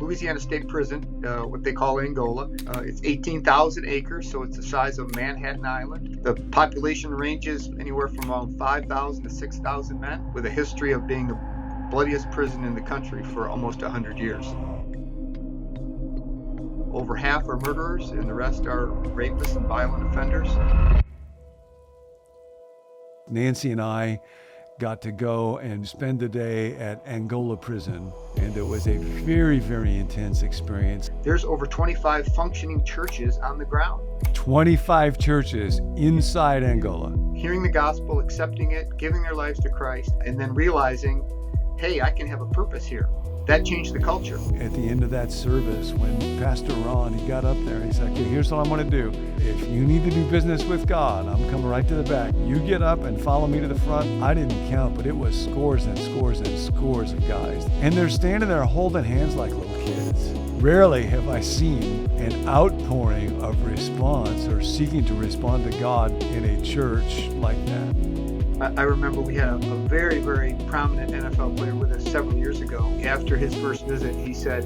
Louisiana State Prison, what they call Angola. It's 18,000 acres, so it's the size of Manhattan Island. The population ranges anywhere from around 5,000 to 6,000 men, with a history of being the bloodiest prison in the country for almost 100 years. Over half are murderers, and the rest are rapists and violent offenders. Nancy and I got to go and spend the day at Angola prison, and it was a very, very intense experience. There's over 25 functioning churches on the ground. 25 churches inside Angola. Hearing the gospel, accepting it, giving their lives to Christ, and then realizing, hey, I can have a purpose here. That changed the culture. At the end of that service, when Pastor Ron, he got up there and he's like, okay, here's what I'm going to do. If you need to do business with God, I'm coming right to the back. You get up and follow me to the front. I didn't count, but it was scores and scores and scores of guys. And they're standing there holding hands like little kids. Rarely have I seen an outpouring of response or seeking to respond to God in a church like that. I remember we had a very, very prominent NFL player with us several years ago. After his first visit, he said,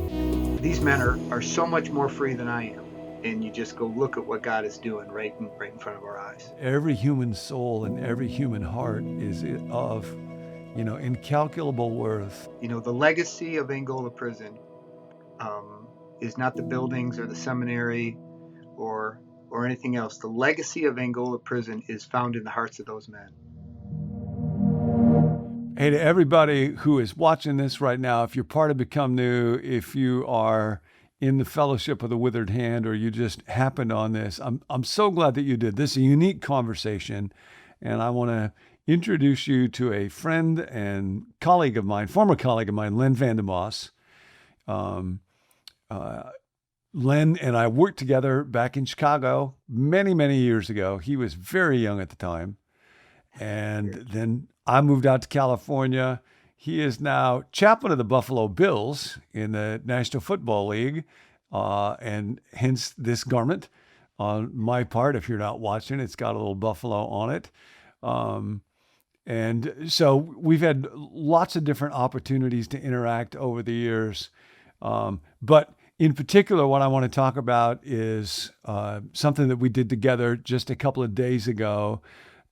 these men are so much more free than I am. And you just go look at what God is doing right in front of our eyes. Every human soul and every human heart is of, incalculable worth. The legacy of Angola prison is not the buildings or the seminary or anything else. The legacy of Angola prison is found in the hearts of those men. Hey, to everybody who is watching this right now, if you're part of Become New, if you are in the Fellowship of the Withered Hand, or you just happened on this, I'm so glad that you did. This is a unique conversation, and I want to introduce you to a friend and colleague of mine, former colleague of mine, Len Vanden Bos. Len and I worked together back in Chicago many, many years ago. He was very young at the time. And then I moved out to California. He is now chaplain of the Buffalo Bills in the National Football League, and hence this garment on my part. If you're not watching, it's got a little buffalo on it. And so we've had lots of different opportunities to interact over the years. But in particular, what I want to talk about is something that we did together just a couple of days ago.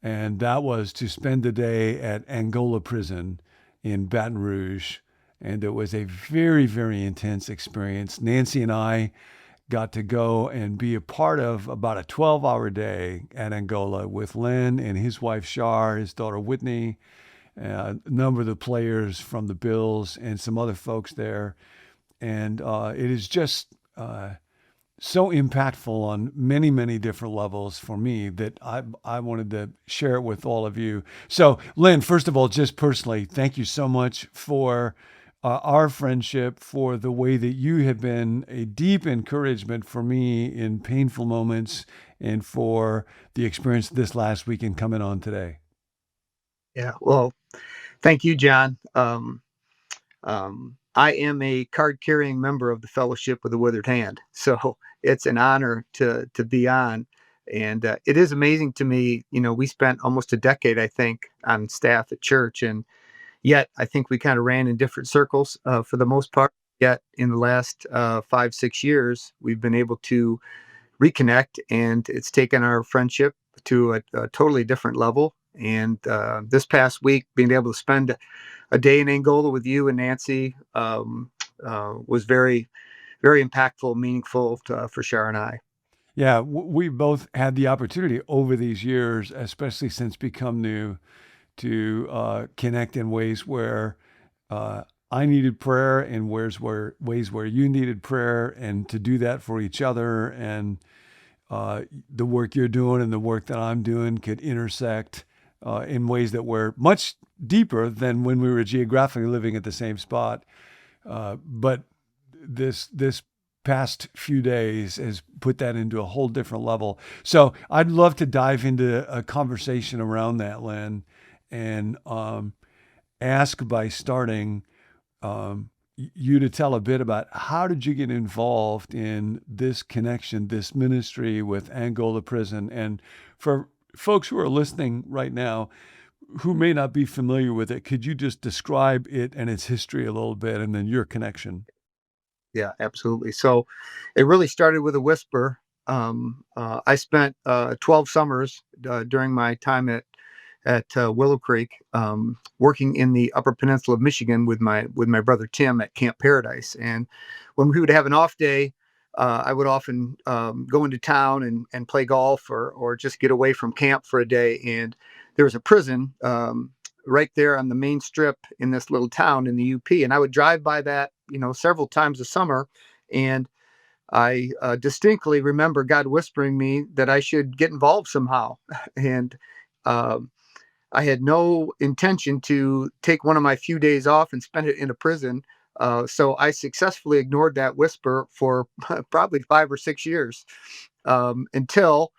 And that was to spend the day at Angola prison in Baton Rouge. And it was a very, very intense experience. Nancy and I got to go and be a part of about a 12-hour day at Angola with Len and his wife, Shar, his daughter, Whitney, a number of the players from the Bills and some other folks there. And it is just so impactful on many, many different levels for me that I wanted to share it with all of you. So, Len, first of all, just personally, thank you so much for our friendship, for the way that you have been a deep encouragement for me in painful moments, and for the experience this last weekend coming on today. Yeah, well, thank you, John. I am a card-carrying member of the Fellowship of the Withered Hand, so it's an honor to be on. And it is amazing to me, we spent almost a decade, I think, on staff at church, and yet I think we kind of ran in different circles for the most part. Yet in the last 5-6 years, we've been able to reconnect, and it's taken our friendship to a totally different level. And this past week, being able to spend a day in Angola with you and Nancy was very, very impactful, meaningful for Shar and I. Yeah, we both had the opportunity over these years, especially since Become New, to connect in ways where I needed prayer, and ways where you needed prayer, and to do that for each other. And the work you're doing and the work that I'm doing could intersect in ways that were much deeper than when we were geographically living at the same spot. But this past few days has put that into a whole different level. So I'd love to dive into a conversation around that, Len, and ask by starting you to tell a bit about how did you get involved in this connection, this ministry with Angola Prison. And for folks who are listening right now who may not be familiar with it, could you just describe it and its history a little bit, and then your connection? Yeah, absolutely. So it really started with a whisper. I spent 12 summers during my time at Willow Creek, working in the Upper Peninsula of Michigan with my brother Tim at Camp Paradise. And when we would have an off day, I would often go into town and play golf or just get away from camp for a day. And there was a prison right there on the main strip in this little town in the UP, and I would drive by that, several times a summer, and I distinctly remember God whispering me that I should get involved somehow, and um, I had no intention to take one of my few days off and spend it in a prison. So I successfully ignored that whisper for probably 5 or 6 years until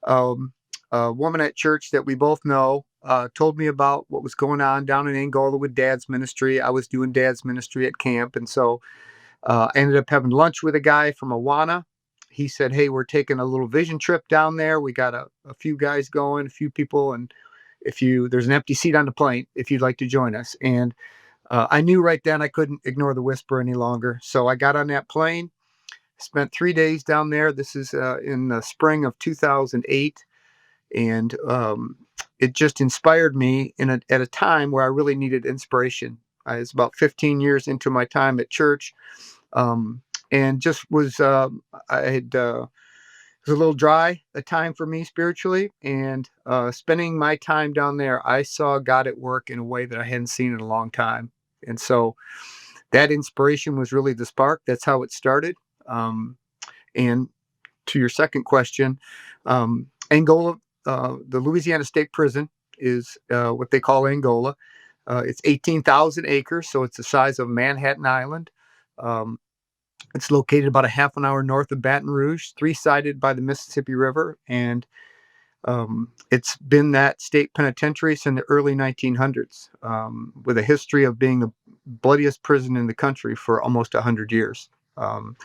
um, a woman at church that we both know told me about what was going on down in Angola with Dad's ministry. I was doing Dad's ministry at camp, and so I ended up having lunch with a guy from Awana. He said, "Hey, we're taking a little vision trip down there. We got a few guys going, a few people, and if you there's an empty seat on the plane if you'd like to join us." And I knew right then I couldn't ignore the whisper any longer, so I got on that plane. Spent 3 days down there. This is in the spring of 2008, and it just inspired me at a time where I really needed inspiration. I was about 15 years into my time at church, um, and just was I had it was a little dry a time for me spiritually, and spending my time down there, I saw God at work in a way that I hadn't seen in a long time, and so that inspiration was really the spark. That's how it started. And to your second question, Angola, the Louisiana State Prison is what they call Angola. It's 18,000 acres, so it's the size of Manhattan Island. Um, it's located about a half an hour north of Baton Rouge, three-sided by the Mississippi River, and it's been that state penitentiary since the early 1900s, with a history of being the bloodiest prison in the country for almost 100 years. Um,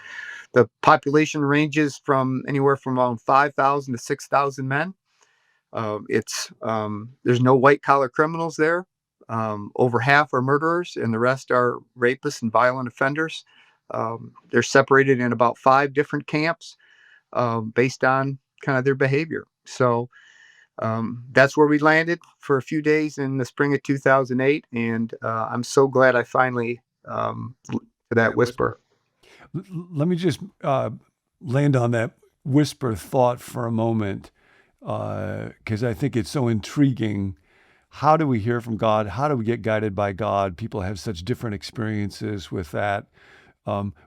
the population ranges from anywhere from around 5,000 to 6,000 men. There's no white collar criminals there. Over half are murderers, and the rest are rapists and violent offenders. They're separated in about 5 different camps based on kind of their behavior. So that's where we landed for a few days in the spring of 2008, and I'm so glad I finally to that whisper. Let me just land on that whisper thought for a moment, because I think it's so intriguing. How do we hear from God? How do we get guided by God? People have such different experiences with that.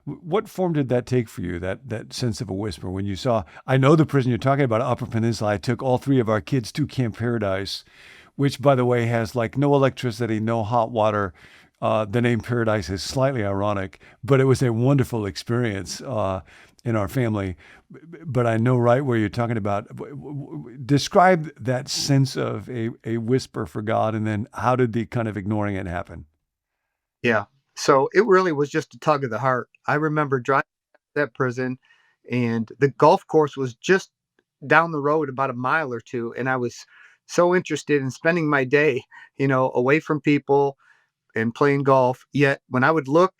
What form did that take for you, that sense of a whisper when you saw? I know the prison you're talking about, Upper Peninsula. I took all 3 of our kids to Camp Paradise, which, by the way, has like no electricity, no hot water. The name Paradise is slightly ironic, but it was a wonderful experience in our family. But I know right where you're talking about. Describe that sense of a whisper for God, and then how did the kind of ignoring it happen? Yeah. So it really was just a tug of the heart. I remember driving to that prison, and the golf course was just down the road about a mile or two. And I was so interested in spending my day, away from people and playing golf. Yet when I would look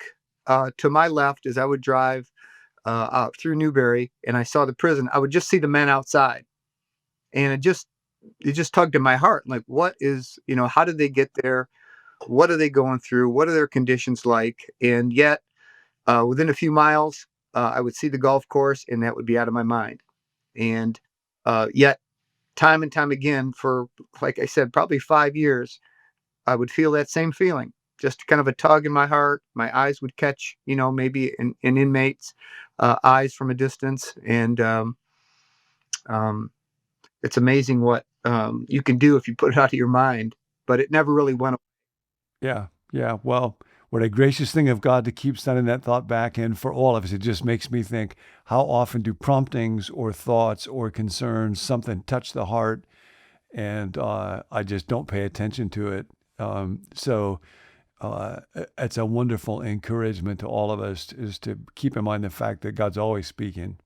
to my left as I would drive out through Newberry and I saw the prison, I would just see the men outside. And it just tugged at my heart. Like, what is, how did they get there? What are they going through? What are their conditions like? And yet, within a few miles, I would see the golf course, and that would be out of my mind. And yet, time and time again, for like I said, probably 5 years, I would feel that same feeling, just kind of a tug in my heart. My eyes would catch, maybe an inmate's eyes from a distance, and um, it's amazing what you can do if you put it out of your mind. But it never really went. Yeah, yeah. Well, what a gracious thing of God to keep sending that thought back in for all of us. It just makes me think, how often do promptings or thoughts or concerns, something touch the heart, and I just don't pay attention to it. So it's a wonderful encouragement to all of us is to keep in mind the fact that God's always speaking.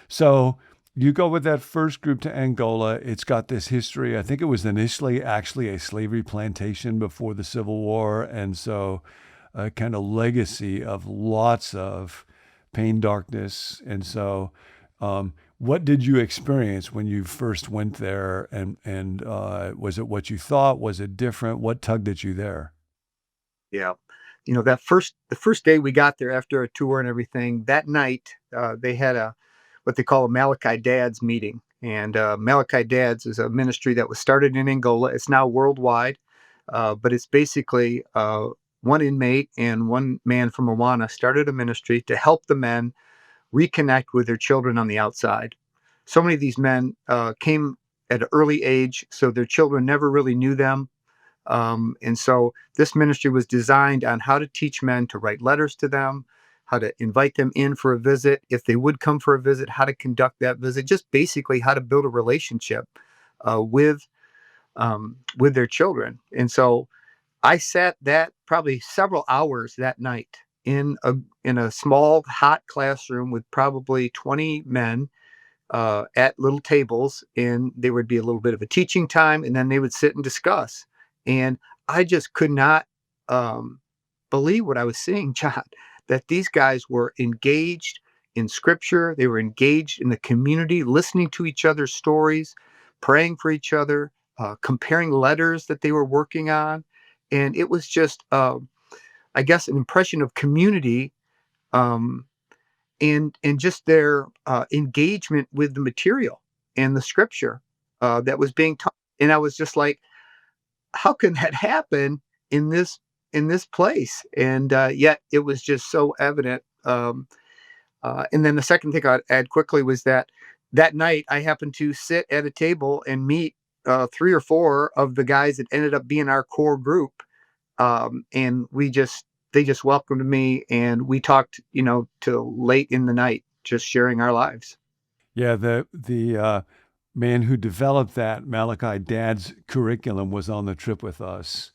So you go with that first group to Angola. It's got this history. I think it was initially actually a slavery plantation before the Civil War. And so a kind of legacy of lots of pain, darkness. And so, what did you experience when you first went there? And was it what you thought? Was it different? What tugged at you there? Yeah. The first day we got there after a tour and everything, that night, they had what they call a Malachi Dads meeting. And Malachi Dads is a ministry that was started in Angola. It's now worldwide, but it's basically one inmate and one man from Rwanda started a ministry to help the men reconnect with their children on the outside. So many of these men came at an early age, so their children never really knew them. And so this ministry was designed on how to teach men to write letters to them, how to invite them in for a visit. If they would come for a visit, how to conduct that visit, just basically how to build a relationship uh, with with their children. And so I sat that probably several hours that night in a small hot classroom with probably 20 men at little tables, and there would be a little bit of a teaching time, and then they would sit and discuss. And I just could not um, believe what I was seeing, John, that these guys were engaged in scripture, they were engaged in the community, listening to each other's stories, praying for each other, comparing letters that they were working on. And it was just, I guess, an impression of community. Um, and just their engagement with the material and the scripture that was being taught. And I was just like, how can that happen in this place? And yet it was just so evident. And then the second thing I'd add quickly was that that night I happened to sit at a table and meet three or four of the guys that ended up being our core group, and they just welcomed me, and we talked, till late in the night, just sharing our lives. Yeah, the man who developed that Malachi Dad's curriculum was on the trip with us.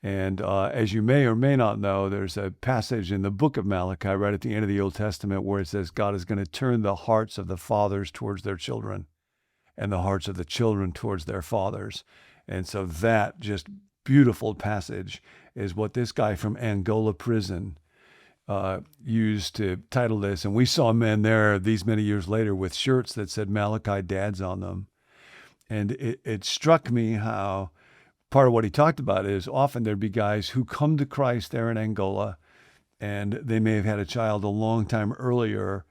And as you may or may not know, there's a passage in the book of Malachi right at the end of the Old Testament where it says God is going to turn the hearts of the fathers towards their children and the hearts of the children towards their fathers. And so that just beautiful passage is what this guy from Angola prison used to title this. And we saw men there these many years later with shirts that said Malachi Dads on them. And it struck me how part of what he talked about is often there'd be guys who come to Christ there in Angola and they may have had a child a long time earlier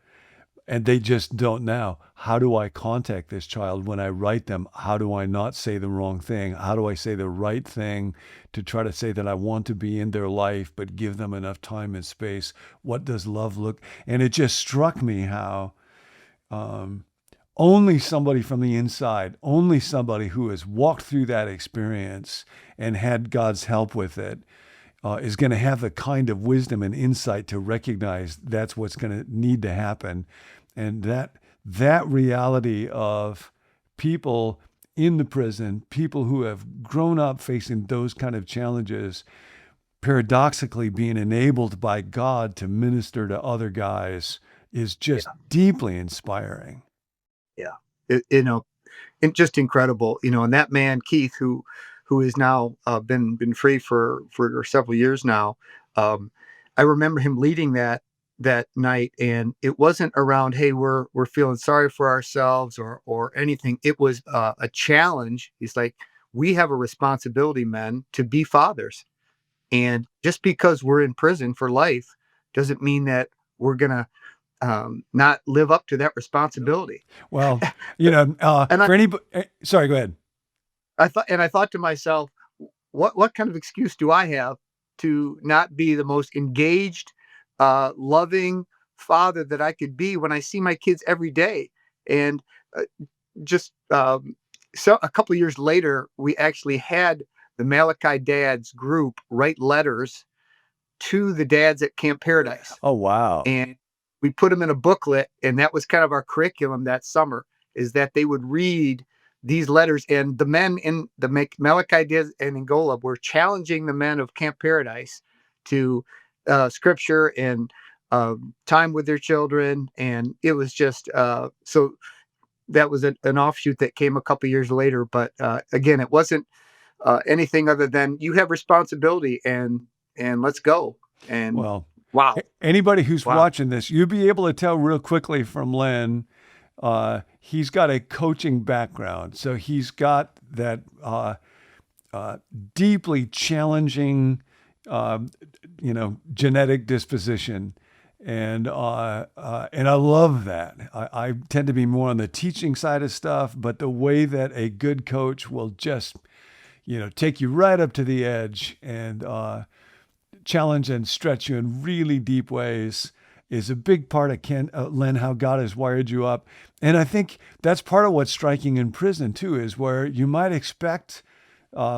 and they just don't know, how do I contact this child when I write them? How do I not say the wrong thing? How do I say the right thing to try to say that I want to be in their life, but give them enough time and space? What does love look? And it just struck me how um, only somebody from the inside, only somebody who has walked through that experience and had God's help with it, is going to have the kind of wisdom and insight to recognize that's what's going to need to happen, and that reality of people in the prison, people who have grown up facing those kind of challenges, paradoxically being enabled by God to minister to other guys is just Yeah, deeply inspiring. yeah. And just incredible, and that man Keith, who is now been free for several years now. um I remember him leading that night, and it wasn't around, hey, we're feeling sorry for ourselves or anything. It was a challenge. He's like, we have a responsibility, men, to be fathers, and just because we're in prison for life doesn't mean that we're gonna not live up to that responsibility. Well, and I for anybody, sorry, go ahead. I thought to myself, what kind of excuse do I have to not be the most engaged, loving father that I could be when I see my kids every day? And uh, just so a couple of years later, we actually had the Malachi Dads group write letters to the dads at Camp Paradise, Oh, wow. and we put them in a booklet, and that was kind of our curriculum that summer, is that they would read these letters, and the men in the Malachi Dads and Angola were challenging the men of Camp Paradise to scripture and time with their children. And it was just so that was an offshoot that came a couple years later. But again, it wasn't anything other than, you have responsibility, and let's go. And Well, Wow. Anybody who's Wow. watching this, you'll be able to tell real quickly from Len. He's got a coaching background, so he's got that deeply challenging, uh, genetic disposition, and I love that. I tend to be more on the teaching side of stuff, but the way that a good coach will just, take you right up to the edge and challenge and stretch you in really deep ways is a big part of Len, how God has wired you up. And I think that's part of what's striking in prison too, is where you might expect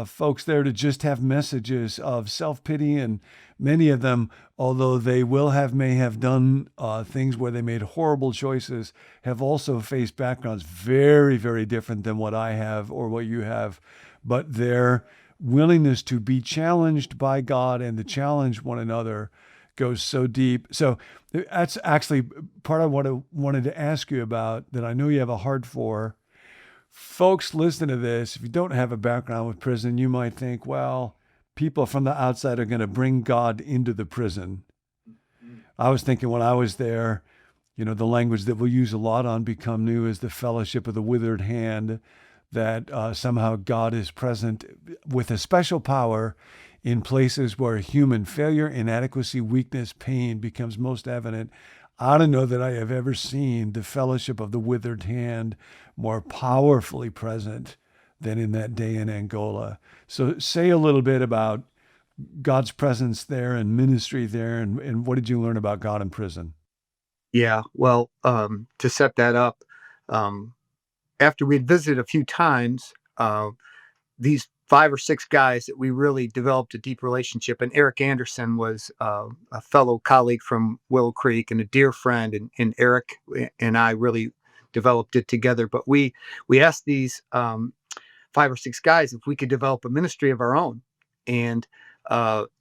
folks there to just have messages of self-pity, and many of them, although they may have done things where they made horrible choices, have also faced backgrounds very, very different than what I have or what you have. But their willingness to be challenged by God and to challenge one another goes so deep. So that's actually part of what I wanted to ask you about, that I know you have a heart for. Folks, listen to this. If you don't have a background with prison, you might think, well, people from the outside are going to bring God into the prison. I was thinking when I was there, the language that we'll use a lot on Become New is the fellowship of the withered hand, that somehow God is present with a special power in places where human failure, inadequacy, weakness, pain becomes most evident. I don't know that I have ever seen the fellowship of the withered hand more powerfully present than in that day in Angola. So say a little bit about God's presence there and ministry there, and what did you learn about God in prison? Yeah. Well, to set that up, um, after we'd visited a few times, these 5 or 6 guys that we really developed a deep relationship. And Eric Anderson was a fellow colleague from Willow Creek and a dear friend. And Eric and I really developed it together. But we asked these 5 or 6 guys if we could develop a ministry of our own. And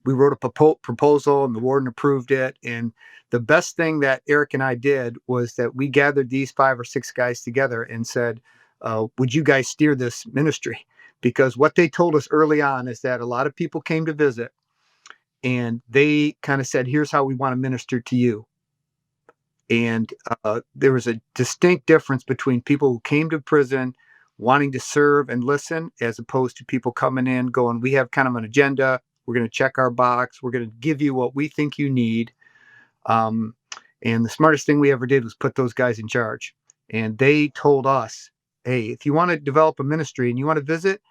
we wrote a proposal, and the warden approved it. And the best thing that Eric and I did was that we gathered these 5 or 6 guys together and said, would you guys steer this ministry? Because what they told us early on is that a lot of people came to visit, and they kind of said, here's how we want to minister to you. And there was a distinct difference between people who came to prison wanting to serve and listen, as opposed to people coming in going, we have kind of an agenda. We're going to check our box. We're going to give you what we think you need. Um, and the smartest thing we ever did was put those guys in charge. And they told us, hey, if you want to develop a ministry and you want to visit,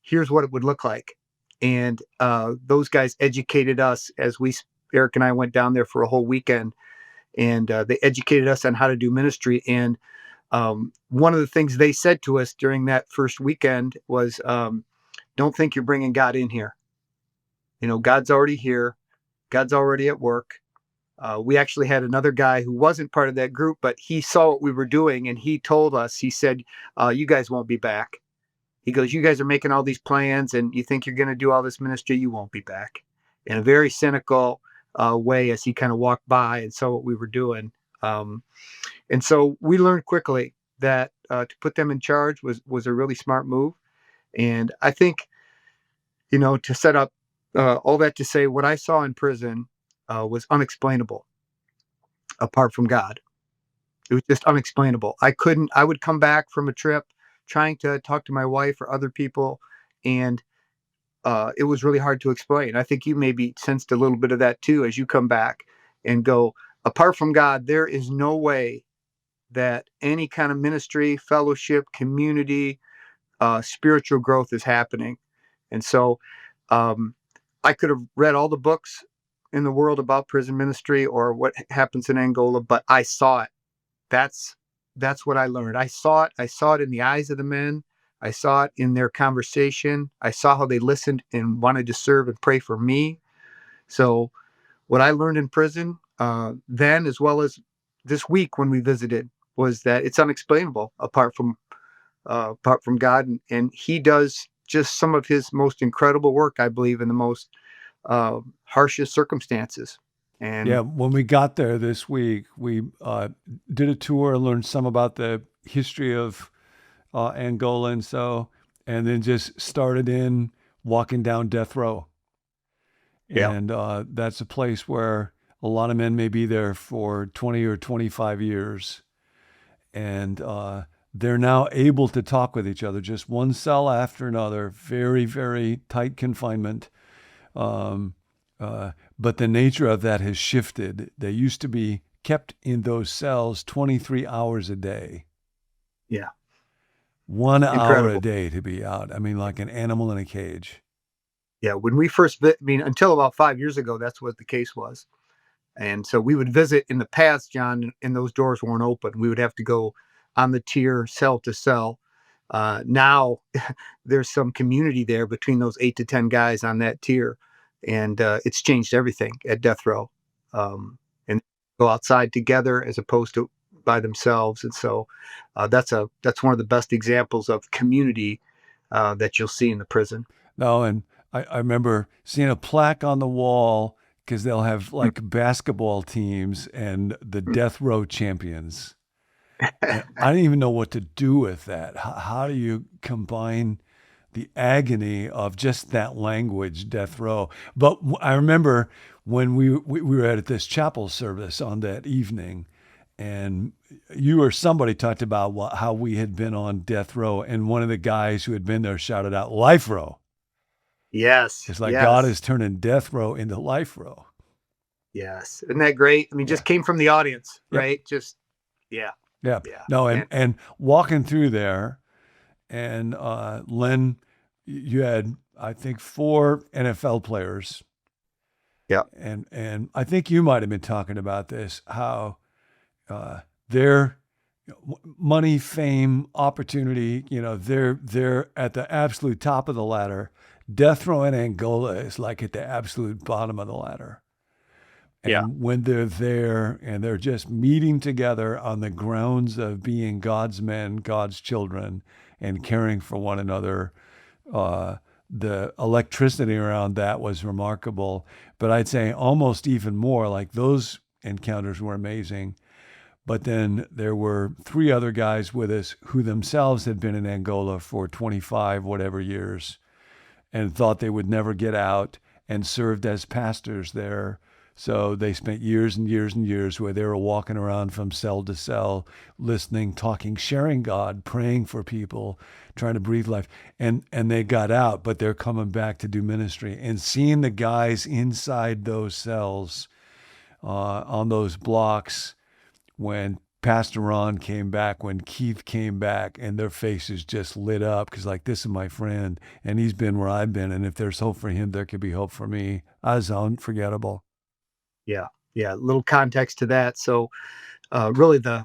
here's what it would look like. And those guys educated us as Eric and I went down there for a whole weekend, and they educated us on how to do ministry. And one of the things they said to us during that first weekend was, don't think you're bringing God in here. God's already here. God's already at work. We actually had another guy who wasn't part of that group, but he saw what we were doing, and he told us, he said, you guys won't be back. He goes, you guys are making all these plans and you think you're going to do all this ministry. You won't be back, in a very cynical way, as he kind of walked by and saw what we were doing. And so we learned quickly that to put them in charge was a really smart move. And I think, to set up all that to say, what I saw in prison was unexplainable apart from God. It was just unexplainable. I would come back from a trip trying to talk to my wife or other people, and it was really hard to explain. I think you maybe sensed a little bit of that too, as you come back and go, apart from God, there is no way that any kind of ministry, fellowship, community, spiritual growth is happening. And so um, I could have read all the books in the world about prison ministry or what happens in Angola, but I saw it. That's what I learned. I saw it. I saw it in the eyes of the men. I saw it in their conversation. I saw how they listened and wanted to serve and pray for me. So what I learned in prison then, as well as this week when we visited, was that it's unexplainable apart from God, and He does just some of His most incredible work, I believe, in the most harshest circumstances. Yeah, And when we got there this week, we did a tour, learned some about the history of Angola, and then just started in walking down death row. yeah, And that's a place where A lot of men may be there for 20 or 25 years, and they're now able to talk with each other, just one cell after another, very, very tight confinement. Um, but the nature of that has shifted. They used to be kept in those cells 23 hours a day. Yeah. 1 hour a Incredible. day to be out. I mean, like an animal in a cage. Yeah. When we first, I mean, until about 5 years ago, that's what the case was. And so we would visit in the past, John, and those doors weren't open. We would have to go on the tier cell to cell. Now there's some community there between those 8 to 10 guys on that tier, and it's changed everything at death row. And go outside together as opposed to by themselves, and so that's one of the best examples of community that you'll see in the prison. No, and I remember seeing a plaque on the wall because they'll have like basketball teams and the death row champions. And I didn't even know what to do with that. How do you combine the agony of just that language, death row? But I remember when we were at this chapel service on that evening, and you or somebody talked about how we had been on death row, and one of the guys who had been there shouted out, "Life row." Yes, It's like God yes, is turning death row into life row. yes. Isn't that great? I mean, Yeah. just came from the audience, Yep. right? Just yeah, Yeah. yeah. No, And and walking through there, and Len, you had I think 4 NFL players, yeah, and I think you might have been talking about this, how their money, fame, opportunity, they're at the absolute top of the ladder. Death row in Angola is like at the absolute bottom of the ladder. yeah, And when they're there and they're just meeting together on the grounds of being God's men, God's children, and caring for one another, uh, the electricity around that was remarkable. But I'd say almost even more, like those encounters were amazing. But then there were 3 other guys with us who themselves had been in Angola for 25 whatever years and thought they would never get out and served as pastors there. So they spent years and years and years where they were walking around from cell to cell, listening, talking, sharing God, praying for people, trying to breathe life. And they got out, but they're coming back to do ministry. And seeing the guys inside those cells on those blocks when Pastor Ron came back, when Keith came back, and their faces just lit up because, like, this is my friend, and he's been where I've been, and if there's hope for him, there could be hope for me. I was unforgettable. yeah, yeah. Little context to that. So really the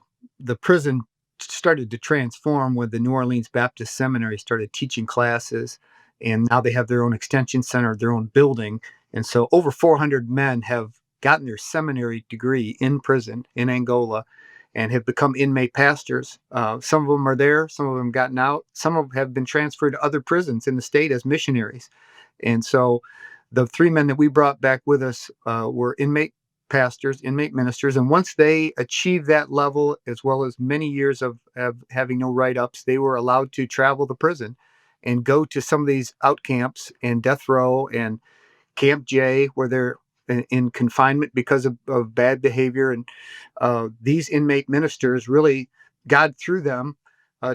prison started to transform when the New Orleans Baptist Seminary started teaching classes, and now they have their own extension center, their own building, and so over 400 men have gotten their seminary degree in prison in Angola, and have become inmate pastors. Some of them are there, some of them gotten out, some of them have been transferred to other prisons in the state as missionaries, and so the 3 men that we brought back with us were inmate pastors, inmate ministers. And once they achieved that level, as well as many years of having no write ups, they were allowed to travel the prison and go to some of these out camps and death row and Camp J, where they're in confinement because of bad behavior. And these inmate ministers really, God through them,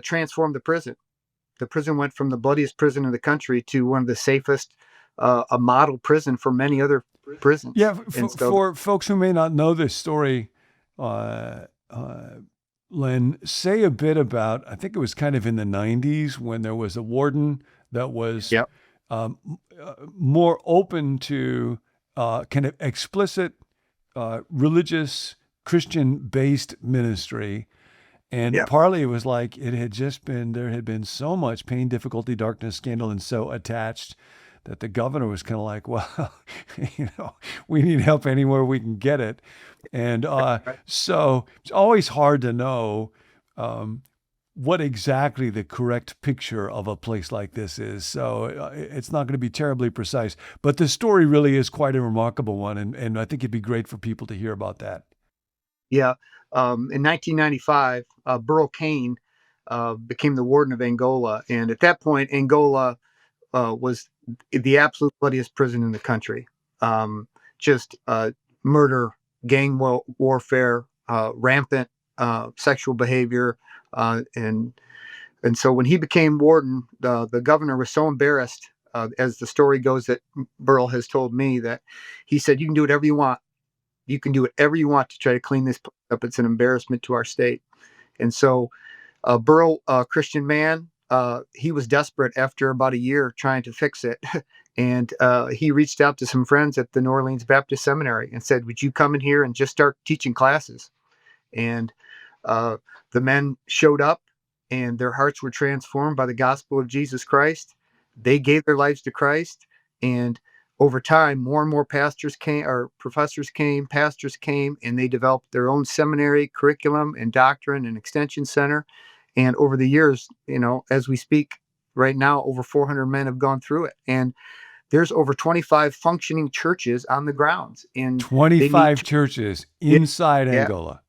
transformed the prison. The prison went from the bloodiest prison in the country to one of the safest, a model prison for many other prisons. Yeah, And so, for folks who may not know this story, uh, uh, Len, say a bit about, I think it was kind of in the 90s when there was a warden that was yeah, um, more open to kind of explicit religious Christian based ministry. And yeah, partly it was like it had just been, there had been so much pain, difficulty, darkness, scandal, and so attached that the governor was kind of like, well, we need help anywhere we can get it. And right. so it's always hard to know um, what exactly the correct picture of a place like this is. So it's not going to be terribly precise, but the story really is quite a remarkable one. And I think it'd be great for people to hear about that. Yeah. In 1995, Burl Kane became the warden of Angola. And at that point, Angola was the absolute bloodiest prison in the country. Just murder gang warfare, rampant sexual behavior, and so when he became warden, the governor was so embarrassed, as the story goes that Burl has told me, that he said, "You can do whatever you want. You can do whatever you want to try to clean this up. It's an embarrassment to our state." And so Burl, Christian man, he was desperate after about a year trying to fix it. And he reached out to some friends at the New Orleans Baptist Seminary and said, "Would you come in here and just start teaching classes?" And uh, the men showed up, and their hearts were transformed by the gospel of Jesus Christ. They gave their lives to Christ, and over time, more and more pastors came, or professors came, pastors came, and they developed their own seminary curriculum and doctrine and extension center. And over the years, as we speak right now, over 400 men have gone through it, and there's over 25 functioning churches on the grounds, and they meet. 25 churches Yeah, inside yeah, Angola.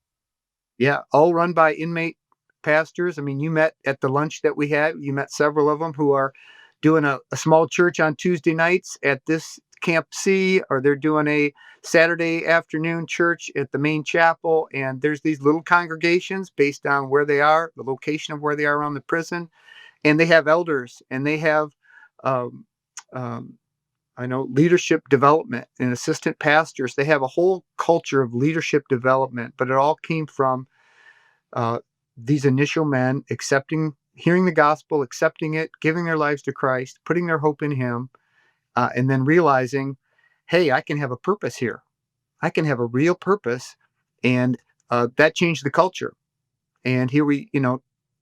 yeah, all run by inmate pastors. I mean, you met at the lunch that we had, you met several of them who are doing a small church on Tuesday nights at this Camp C, or they're doing a Saturday afternoon church at the main chapel. And there's these little congregations based on where they are, the location of where they are around the prison. And they have elders, and they have, um, um, I know, leadership development and assistant pastors. They have a whole culture of leadership development, but it all came from uh, these initial men accepting, hearing the gospel, accepting it, giving their lives to Christ, putting their hope in Him, and then realizing, hey, I can have a purpose here. I can have a real purpose, and that changed the culture. And here we,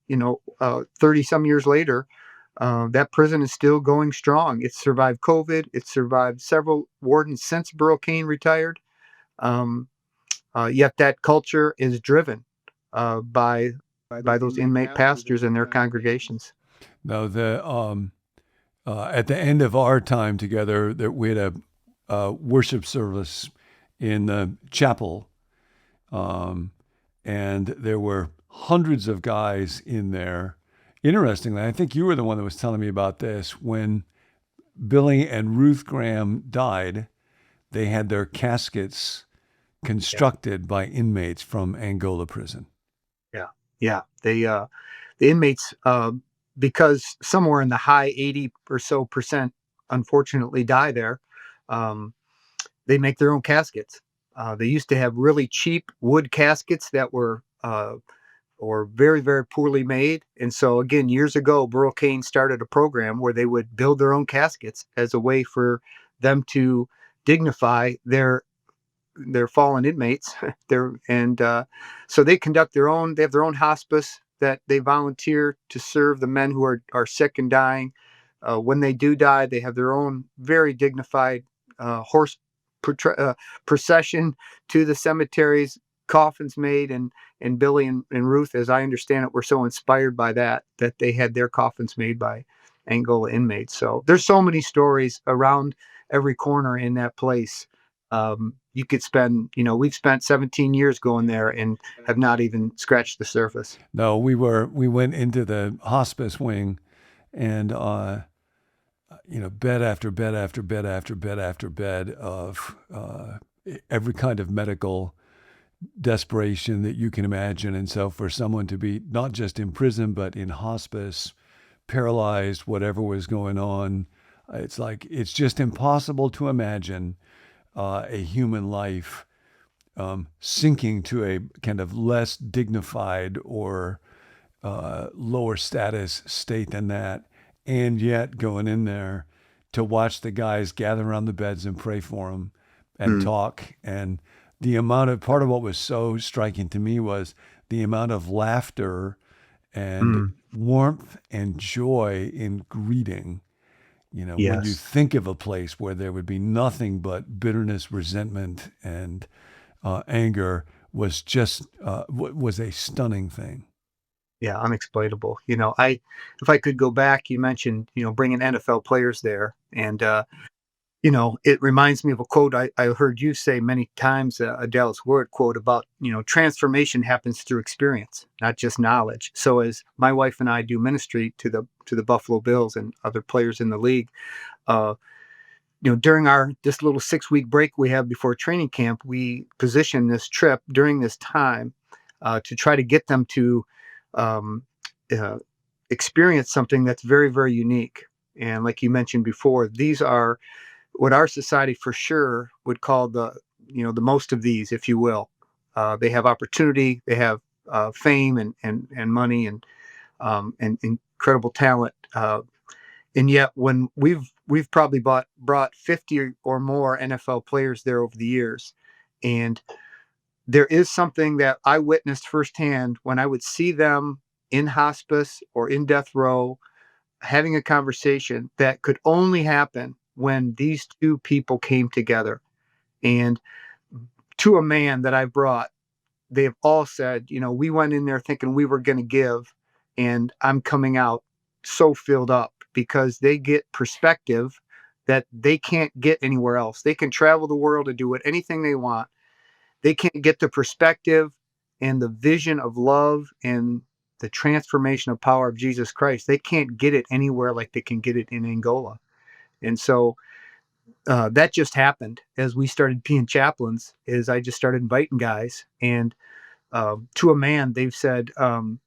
30 some years later, that prison is still going strong. It's survived COVID. It's survived several wardens since Burl Cain retired. Um, Yet that culture is driven by those inmate pastors and their congregations. No, at the end of our time together, that we had a worship service in the chapel, um, and there were hundreds of guys in there. Interestingly, I think you were the one that was telling me about this. When Billy and Ruth Graham died, they had their caskets constructed by inmates from Angola prison. Yeah, yeah. The inmates, because somewhere in the high 80 or so percent, unfortunately, die there. Um, they make their own caskets. They used to have really cheap wood caskets that were or very, very poorly made. And so, again, years ago, Burl Cain started a program where they would build their own caskets as a way for them to dignify their fallen inmates. So they conduct their own. They have their own hospice that they volunteer to serve the men who are sick and dying. When they do die, they have their own very dignified horse procession to the cemeteries, coffins made, and Billy and Ruth, as I understand it, were so inspired by that they had their coffins made by Angola inmates. So there's so many stories around every corner in that place. You could spend, we've spent 17 years going there and have not even scratched the surface. No, we went into the hospice wing, and bed after bed after bed after bed after bed of every kind of medical desperation that you can imagine. And so for someone to be not just in prison, but in hospice, paralyzed, whatever was going on, it's just impossible to imagine a human life sinking to a kind of less dignified or lower status state than that. And yet going in there to watch the guys gather around the beds and pray for them and talk. And the part of what was so striking to me was the amount of laughter and warmth and joy in greeting. When you Yes. think of a place where there would be nothing but bitterness, resentment, and anger, was just was a stunning thing. Yeah, unexplainable. If I could go back, you mentioned, bringing NFL players there, and it reminds me of a quote I heard you say many times, a Dallas Word quote about, transformation happens through experience, not just knowledge. So as my wife and I do ministry to the Buffalo Bills and other players in the league, uh, during this little 6-week break we have before training camp, we position this trip during this time to try to get them to um, uh, experience something that's very, very unique. And like you mentioned before, these are what our society for sure would call the most of these, if you will. They have opportunity, they have fame and money and incredible talent. And yet, when we've probably brought 50 or more NFL players there over the years, and there is something that I witnessed firsthand when I would see them in hospice or in death row having a conversation that could only happen when these two people came together. And to a man that I brought, they have all said, we went in there thinking we were going to give, and I'm coming out so filled up because they get perspective that they can't get anywhere else. They can travel the world and do anything they want. They can't get the perspective and the vision of love and the transformational power of Jesus Christ. They can't get it anywhere like they can get it in Angola. And so that just happened as we started being chaplains. Is I just started inviting guys, and to a man, they've said, um,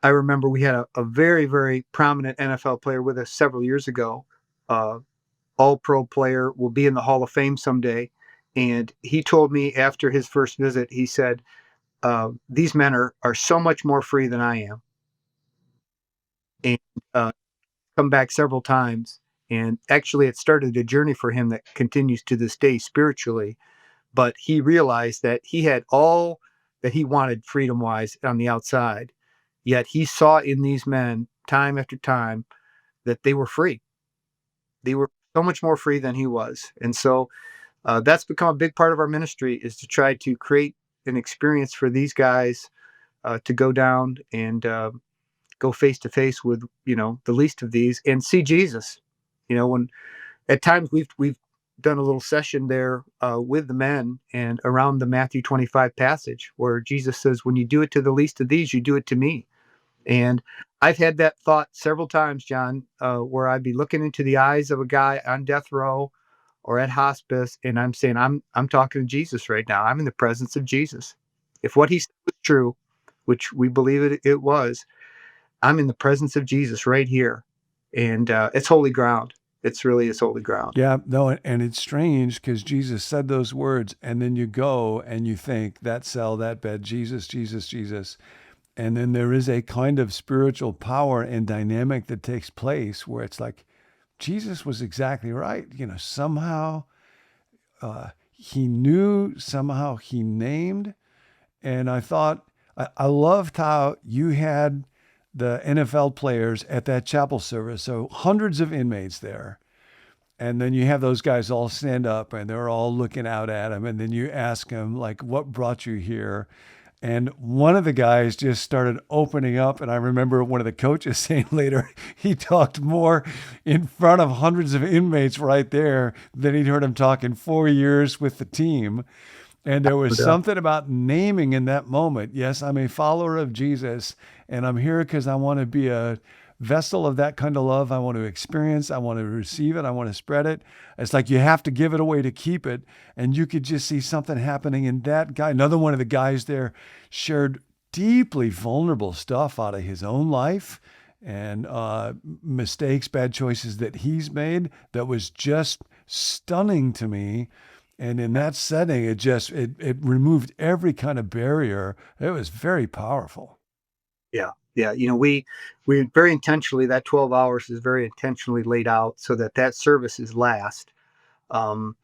I remember we had a very, very prominent NFL player with us several years ago, all pro player, will be in the Hall of Fame someday. And he told me after his first visit, he said, these men are so much more free than I am. And uh, come back several times. And actually, it started a journey for him that continues to this day spiritually. But he realized that he had all that he wanted freedom wise on the outside. Yet he saw in these men time after time that they were free. They were so much more free than he was. And so that's become a big part of our ministry, is to try to create an experience for these guys to go down and go face to face with, the least of these and see Jesus. When at times we've done a little session there with the men and around the Matthew 25 passage where Jesus says, when you do it to the least of these, you do it to me. And I've had that thought several times, John, where I'd be looking into the eyes of a guy on death row or at hospice, and I'm saying, I'm talking to Jesus right now. I'm in the presence of Jesus. If what he said was true, which we believe it was, I'm in the presence of Jesus right here, and it's holy ground. It's really is holy ground. Yeah, no, and it's strange because Jesus said those words, and then you go and you think that cell, that bed, Jesus, Jesus, Jesus. And then there is a kind of spiritual power and dynamic that takes place where it's like, Jesus was exactly right. Somehow he knew, somehow he named. And I thought, I loved how you had the NFL players at that chapel service. So hundreds of inmates there. And then you have those guys all stand up and they're all looking out at him. And then you ask him, like, what brought you here? And one of the guys just started opening up. And I remember one of the coaches saying later, he talked more in front of hundreds of inmates right there than he'd heard him talk in 4 years with the team. And there was something about naming in that moment. Yes, I'm a follower of Jesus, and I'm here because I want to be a vessel of that kind of love. I want to experience, I want to receive it, I want to spread it. It's like you have to give it away to keep it. And you could just see something happening in that guy. Another one of the guys there shared deeply vulnerable stuff out of his own life and mistakes, bad choices that he's made that was just stunning to me. And in that setting, it removed every kind of barrier. It was very powerful. Yeah. Yeah. We very intentionally, that 12 hours is very intentionally laid out so that service is last. Um,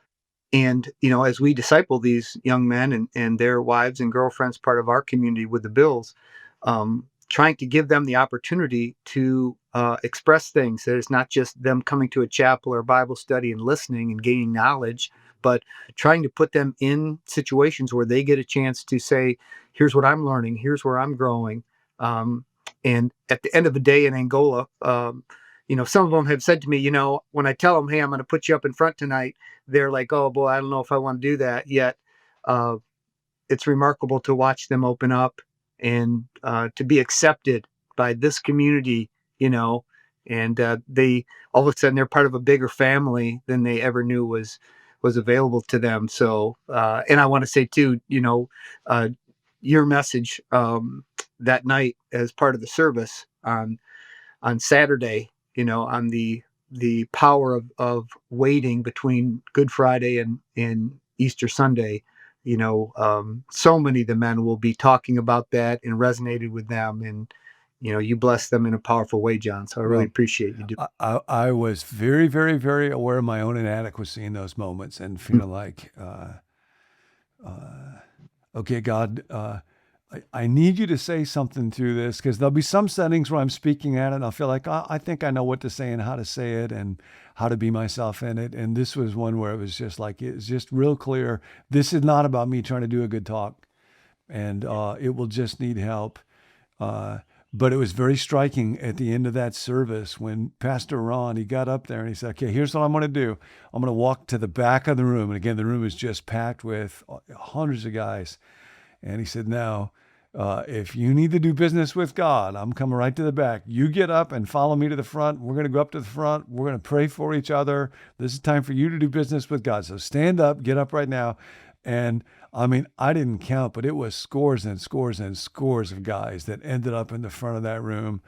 and, as we disciple these young men and their wives and girlfriends, part of our community with the Bills, trying to give them the opportunity to express things. That it's not just them coming to a chapel or Bible study and listening and gaining knowledge, but trying to put them in situations where they get a chance to say, here's what I'm learning, here's where I'm growing. Um, and at the end of the day in Angola, some of them have said to me, when I tell them, hey, I'm going to put you up in front tonight, they're like, oh boy, I don't know if I want to do that yet. Uh, it's remarkable to watch them open up and to be accepted by this community, you know, and they all of a sudden they're part of a bigger family than they ever knew was available to them. So, and I want to say too, uh, your message that night as part of the service on Saturday, on the power of waiting between Good Friday and Easter Sunday. So many of the men will be talking about that and resonated with them, and you bless them in a powerful way, John. So I really Well, appreciate you doing. I was very, very, very aware of my own inadequacy in those moments and feeling like, okay, God, I need you to say something through this, because there'll be some settings where I'm speaking at it and I'll feel like, I think I know what to say and how to say it and how to be myself in it. And this was one where it was just like, it's just real clear. This is not about me trying to do a good talk, and it will just need help. Uh, but it was very striking at the end of that service when Pastor Ron, he got up there and he said, okay, here's what I'm going to do. I'm going to walk to the back of the room. And again, the room is just packed with hundreds of guys. And he said, now, if you need to do business with God, I'm coming right to the back. You get up and follow me to the front. We're going to go up to the front. We're going to pray for each other. This is time for you to do business with God. So stand up, get up right now. And I mean, I didn't count, but it was scores and scores and scores of guys that ended up in the front of that room.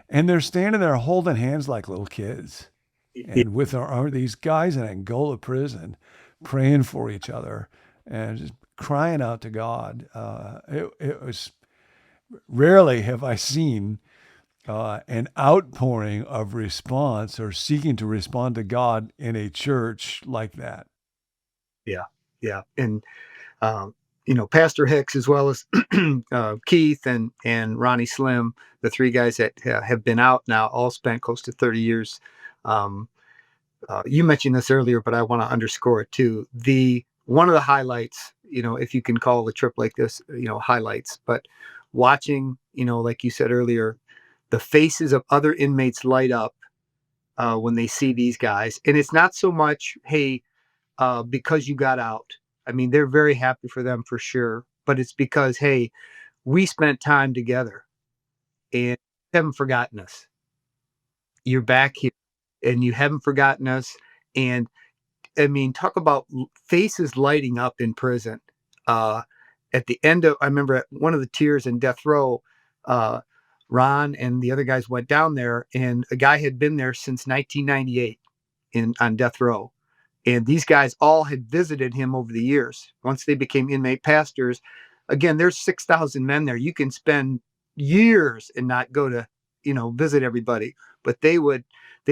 And they're standing there holding hands like little kids. Yeah, And with these guys in Angola prison praying for each other and just crying out to God. It was rarely have I seen an outpouring of response or seeking to respond to God in a church like that. yeah, yeah. And Pastor Hicks, as well as Keith and Ronnie Slim, the three guys that have been out now, all spent close to 30 years. Um, you mentioned this earlier, but I want to underscore it too. The one of the highlights, if you can call a trip like this, highlights, but watching, like you said earlier, the faces of other inmates light up when they see these guys, and it's not so much, hey, because you got out. I mean, they're very happy for them for sure, but it's because, hey, we spent time together and you haven't forgotten us. You're back here and you haven't forgotten us. And I mean, talk about faces lighting up in prison. Uh, at the end of, I remember at one of the tiers in death row, uh, Ron and the other guys went down there, and a guy had been there since 1998 on death row. And these guys all had visited him over the years. Once they became inmate pastors, again, there's 6,000 men there. You can spend years and not go to, visit everybody. But they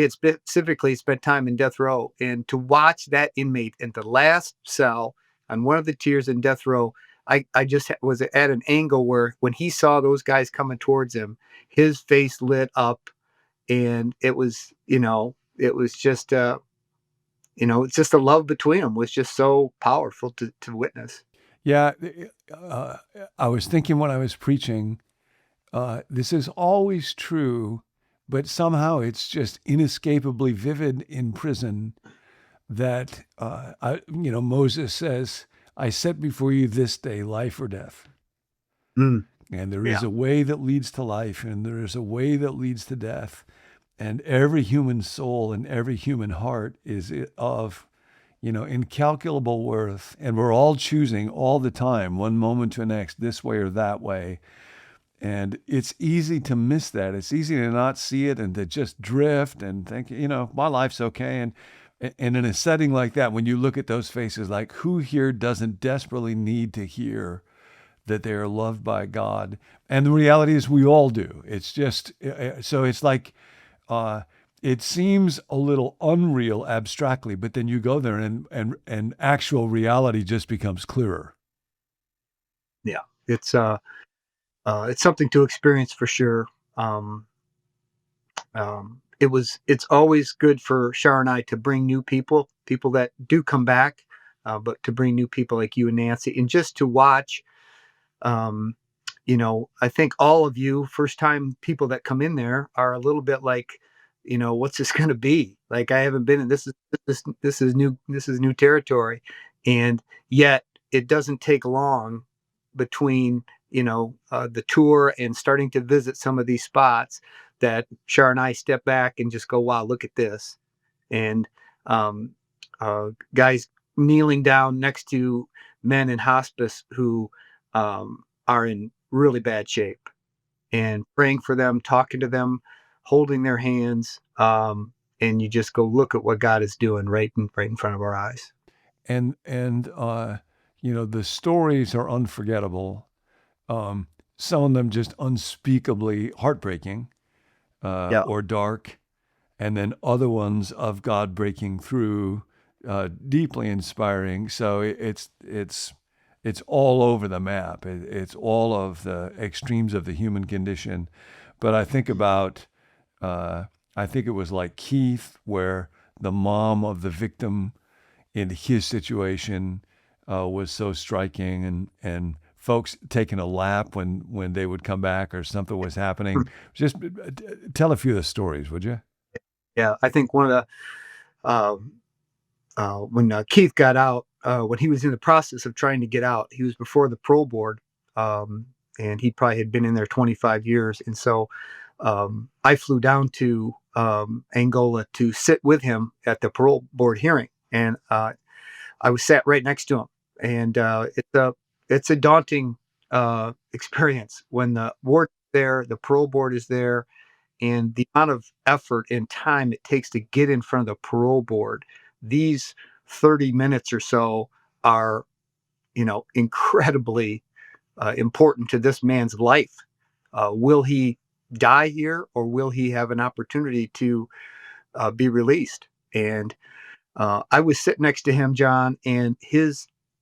had specifically spent time in death row. And to watch that inmate in the last cell on one of the tiers in death row, I just was at an angle where when he saw those guys coming towards him, his face lit up. And it was just, it's just the love between them was just so powerful to witness. Yeah, uh, I was thinking when I was preaching, this is always true, but somehow it's just inescapably vivid in prison that, Moses says, I set before you this day life or death. Mm, And there is yeah, a way that leads to life, and there is a way that leads to death. And every human soul and every human heart is of, incalculable worth. And we're all choosing all the time, one moment to the next, this way or that way. And it's easy to miss that. It's easy to not see it and to just drift and think, my life's okay. And in a setting like that, when you look at those faces, like who here doesn't desperately need to hear that they are loved by God? And the reality is we all do. It's just, so it's like, it seems a little unreal abstractly, but then you go there and actual reality just becomes clearer. yeah. It's something to experience for sure. Um, it's always good for Shar and I to bring new people that do come back, but to bring new people like you and Nancy, and just to watch. Um, I think all of you first time people that come in there are a little bit like, what's this going to be? Like I haven't been in this is new territory, and yet it doesn't take long between the tour and starting to visit some of these spots that Shar and I step back and just go, wow, look at this. And um, guys kneeling down next to men in hospice who are in really bad shape, and praying for them, talking to them, holding their hands. And you just go, look at what God is doing right in front of our eyes. And the stories are unforgettable. Um, some of them just unspeakably heartbreaking Yeah. or dark, and then other ones of God breaking through, deeply inspiring. So it's all over the map. It's all of the extremes of the human condition. But uh, I think it was like Keith, where the mom of the victim in his situation was so striking, and folks taking a lap when they would come back or something was happening. Just tell a few of the stories, would you? Yeah. I think one of the, when Keith got out, when he was in the process of trying to get out, he was before the parole board, um, and he probably had been in there 25 years. And so I flew down to Angola to sit with him at the parole board hearing, and I was sat right next to him. And it's a daunting experience when the ward's there, the parole board is there, and the amount of effort and time it takes to get in front of the parole board. These 30 minutes or so are, incredibly important to this man's life. Will he die here, or will he have an opportunity to be released? And I was sitting next to him, John, and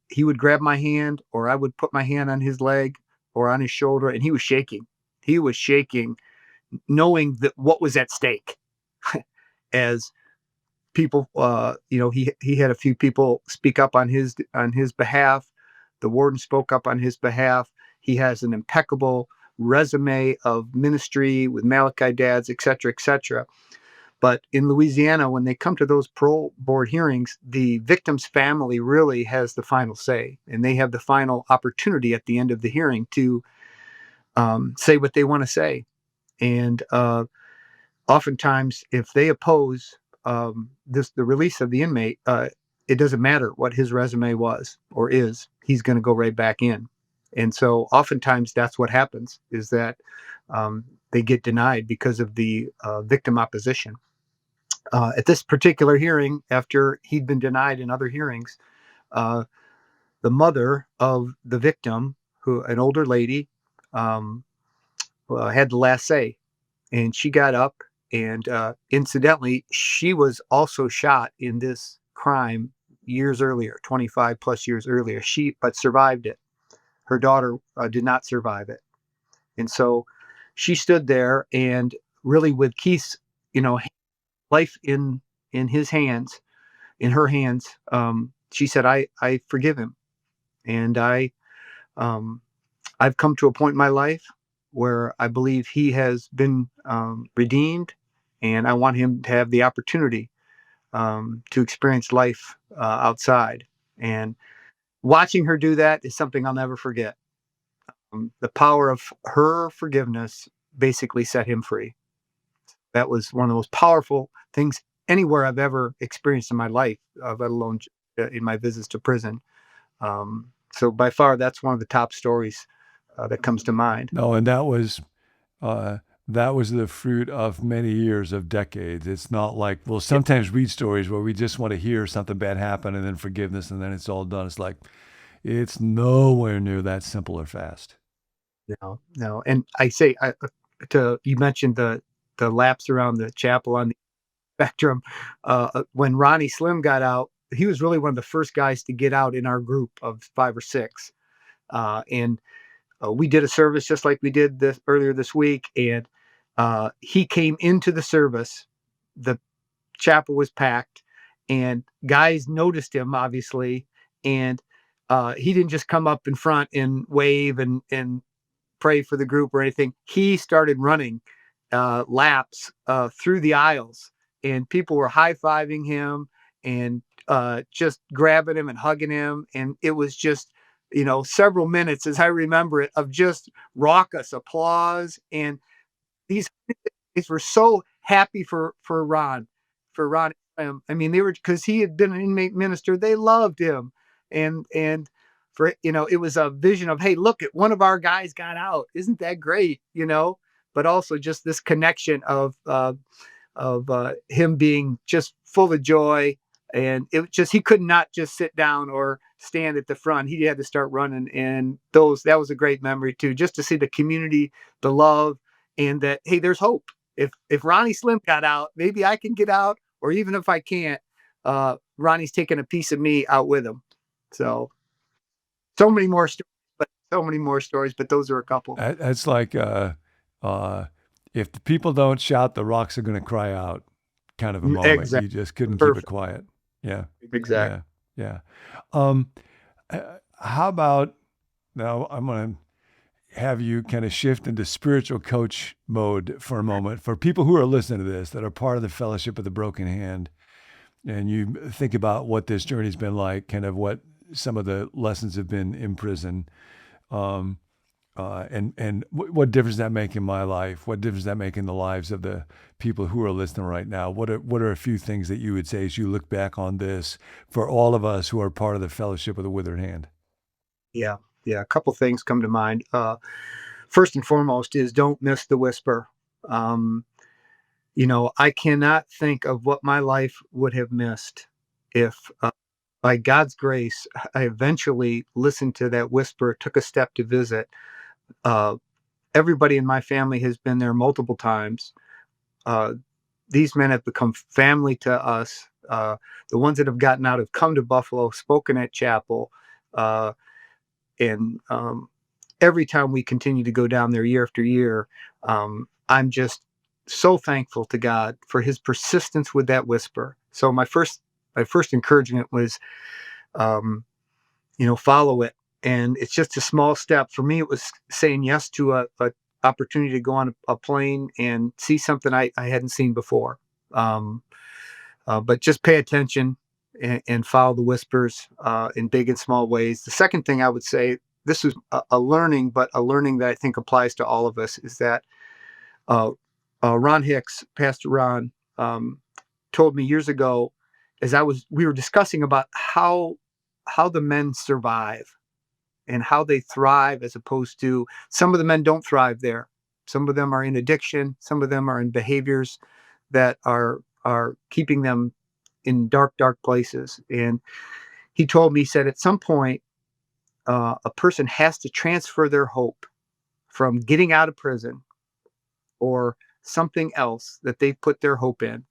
he would grab my hand, or I would put my hand on his leg or on his shoulder, and he was shaking. He was shaking, knowing that what was at stake. As people, he had a few people speak up on his behalf. The warden spoke up on his behalf. He has an impeccable resume of ministry with Malachi Dads, et cetera, et cetera. But in Louisiana, when they come to those parole board hearings, the victim's family really has the final say, and they have the final opportunity at the end of the hearing to say what they want to say. And oftentimes, if they oppose the release of the inmate, it doesn't matter what his resume was or is. He's going to go right back in. And so, oftentimes, that's what happens, is that they get denied because of the victim opposition. At this particular hearing, after he'd been denied in other hearings, uh, the mother of the victim, who an older lady, um, had the last say, and she got up. And incidentally, she was also shot in this crime years earlier, 25 plus years earlier. She but survived it. Her daughter did not survive it, and so she stood there and really with Keith's, you know, life in his hands, in her hands. She said, "I forgive him, and um, I've come to a point in my life where I believe he has been redeemed, and I want him to have the opportunity to experience life outside." And watching her do that is something I'll never forget. The power of her forgiveness basically set him free. That was one of the most powerful things anywhere I've ever experienced in my life, let alone in my visits to prison. So by far, that's one of the top stories that comes to mind. No, and uh, that was the fruit of many years of decades. It's not like we'll Yeah. sometimes read stories where we just want to hear something bad happen and then forgiveness and then it's all done. It's like it's nowhere near that simple or fast. No, no. And I say, to you mentioned the laps around the chapel on the spectrum. When Ronnie Slim got out, he was really one of the first guys to get out in our group of 5 or 6. And we did a service just like we did this earlier this week, and he came into the service. The chapel was packed, and guys noticed him obviously, and he didn't just come up in front and wave and pray for the group or anything. He started running laps through the aisles, and people were high fiving him and just grabbing him and hugging him. And it was just, several minutes, as I remember it, of just raucous applause. And these They were so happy for Ron. I mean, they were because he had been an inmate minister. They loved him, and for it was a vision of, hey, look at one of our guys got out. Isn't that great? But also just this connection of him being just full of joy. And it was just, he could not just sit down or stand at the front. He had to start running. And that was a great memory too, just to see the community, the love, and that, hey, there's hope. If Ronnie Slim got out, maybe I can get out. Or even if I can't, Ronnie's taking a piece of me out with him. So, so many more stories, but those are a couple. That's like uh, if the people don't shout, the rocks are going to cry out kind of a moment. Exactly. You just couldn't keep it Perfect. quiet. Yeah. Exactly. Yeah. Yeah. Um, how about now? I'm going to have you kind of shift into spiritual coach mode for a moment for people who are listening to this that are part of the Fellowship of the Broken Hand. And you think about what this journey's been like, kind of what some of the lessons have been in prison. Um, and what difference does that make in my life? What difference does that make in the lives of the people who are listening right now? What are a few things that you would say as you look back on this for all of us who are part of the Fellowship of the Withered Hand? Yeah. Yeah. A couple things come to mind. First and foremost is don't miss the whisper. Um, I cannot think of what my life would have missed if, by God's grace, I eventually listened to that whisper, took a step to visit. Uh, Everybody in my family has been there multiple times. Uh, these men have become family to us. The ones that have gotten out have come to Buffalo, spoken at chapel, uh, and every time we continue to go down there year after year, I'm just so thankful to God for His persistence with that whisper. So my first encouragement was, um, follow it. And it's just a small step. For me, it was saying yes to a opportunity to go on a plane and see something I hadn't seen before. Um, but just pay attention and follow the whispers in big and small ways. The second thing I would say, this was a learning, but a learning that I think applies to all of us, is that uh, Ron Hicks, Pastor Ron, told me years ago, as we were discussing about how the men survive and how they thrive, as opposed to some of the men don't thrive there. Some of them are in addiction. Some of them are in behaviors that are keeping them in dark, dark places. And he told me, he said, at some point, a person has to transfer their hope from getting out of prison or something else that they put their hope in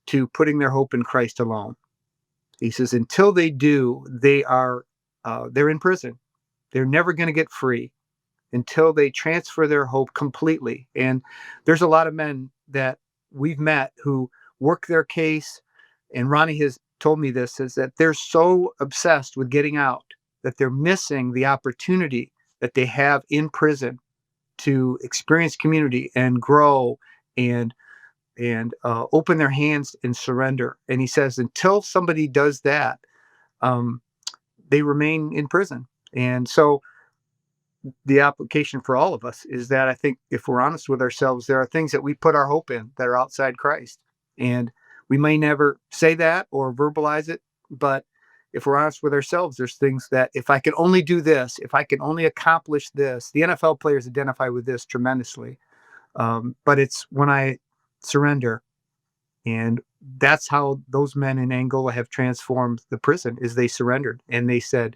to putting their hope in Christ alone. He says, until they do, they're in prison. They're never going to get free until they transfer their hope completely. And there's a lot of men that we've met who work their case, and Ronnie has told me this, is that they're so obsessed with getting out that they're missing the opportunity that they have in prison to experience community and grow and open their hands and surrender. And he says until somebody does that, um, they remain in prison. And so the application for all of us is that I think if we're honest with ourselves, there are things that we put our hope in that are outside Christ. And we may never say that or verbalize it, but if we're honest with ourselves, there's things that if I can only do this, if I can only accomplish this, the NFL players identify with this tremendously. But it's when I surrender. And that's how those men in Angola have transformed the prison, is they surrendered and they said,